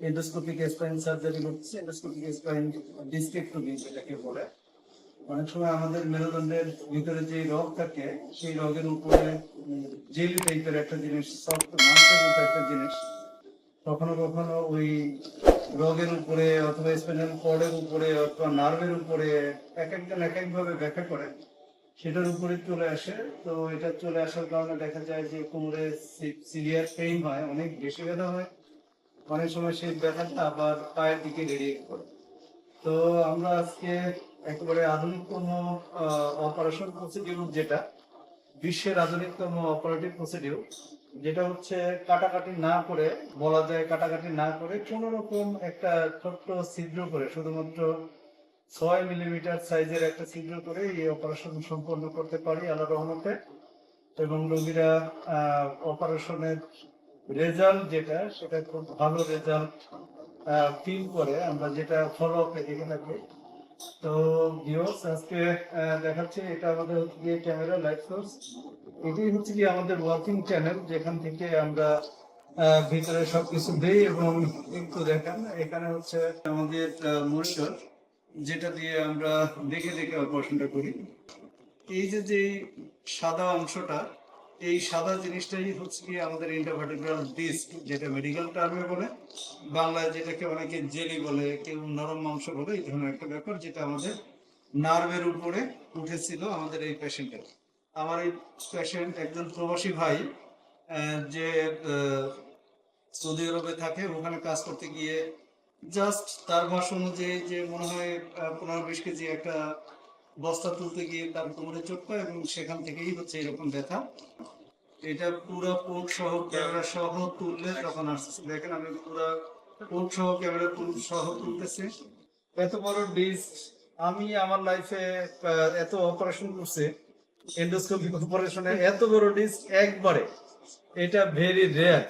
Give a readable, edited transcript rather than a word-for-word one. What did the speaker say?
Endoscopic spine surgery করতেছি। Endoscopic spine ডিস্কেক্টমি যেটাকে বলে। অনেক সময় আমাদের মেরুদণ্ডের ভিতরে যে রগ থাকে সেই রগের উপরে জেলি টাইপের একটা জিনিস, সফট মাংসের মতো একটা জিনিস, কখনো কখনো ওই রগের উপরে অথবা স্পাইনাল কর্ডের উপরে অথবা নার্ভের উপরে এক একজন এক একভাবে ব্যাখ্যা করে, সেটার উপরে চলে আসে। তো এটা চলে আসার কারণে দেখা যায় যে কোমরে সিভিয়ার পেইন হয়, অনেক বেশি ব্যথা হয়। অনেক সময় সেই ব্যথাটা আবার পায়ের দিকে রেডিয়েট করে। তো আমরা আজকে একেবারে আধুনিকতম অপারেশন প্রসিডিউর, যেটা বিশ্বের আধুনিকতম অপারেটিভ প্রসিডিউর, যেটা হচ্ছে কাটাকাটি না করে, বলা যায় কাটাকাটি না করে কোন রকম একটা ছোট্ট ছিদ্র করে, শুধুমাত্র 6 মিলিমিটার সাইজের একটা ছিদ্র করে এই অপারেশন সম্পন্ন করতে পারি আল্লাহর রহমতে। এবং রোগীরা অপারেশনের রেজাল্ট যেটা, সেটা খুব ভালো রেজাল্ট ফিল করে, আমরা যেটা ফলো আপে দেখে থাকি। তো ভিউয়ার্স, আজকে দেখাচ্ছি এটা আমাদের হচ্ছে গিয়ে ক্যামেরা লাইট সোর্স। এটাই হচ্ছে কি আমাদের ওয়ার্কিং চ্যানেল, যেখান থেকে আমরা ভিতরে সবকিছু দেই। এবং একটু দেখেন, এখানে হচ্ছে আমাদের মনিটর, যেটা দিয়ে আমরা দেখে দেখে অপারেশনটা করি। এই যে যে সাদা অংশটা, এই সাদা জিনিসটাই হচ্ছে কি আমাদের ইন্টারভার্টিব্রাল ডিস্ক, যেটা মেডিকেল টার্মে বলে, বাংলায় যেটাকে অনেকে জেলি বলে, কেউ নরম মাংস বলে, এই ধরনের একটা ব্যাপার, যেটা আমাদের নার্ভের উপরে উঠেছিল আমাদের এই পেশেন্টের। আমার এই পেশেন্ট একজন প্রবাসী ভাই, যে সৌদি আরবে থাকে, ওখানে কাজ করতে গিয়ে জাস্ট তার ভাষা অনুযায়ী যে মনে হয় 15-20 কেজি একটা বস্তা তুলতে গিয়ে তার কোমরে চোট পায়, এবং সেখান থেকেই হচ্ছে এরকম ব্যথা। এটা পুরো পোর্ট সহ ক্যামেরা সহ তুললে তখন আসছে, দেখেন আমি পুরো পোর্ট সহ ক্যামেরা সহ তুলতেছি। এত বড় ডিস্ক আমি আমার লাইফে এত অপারেশন করছি, এন্ডোস্কোপিক অপারেশনে এত বড় ডিস্ক একবারে, এটা ভেরি রেয়ার।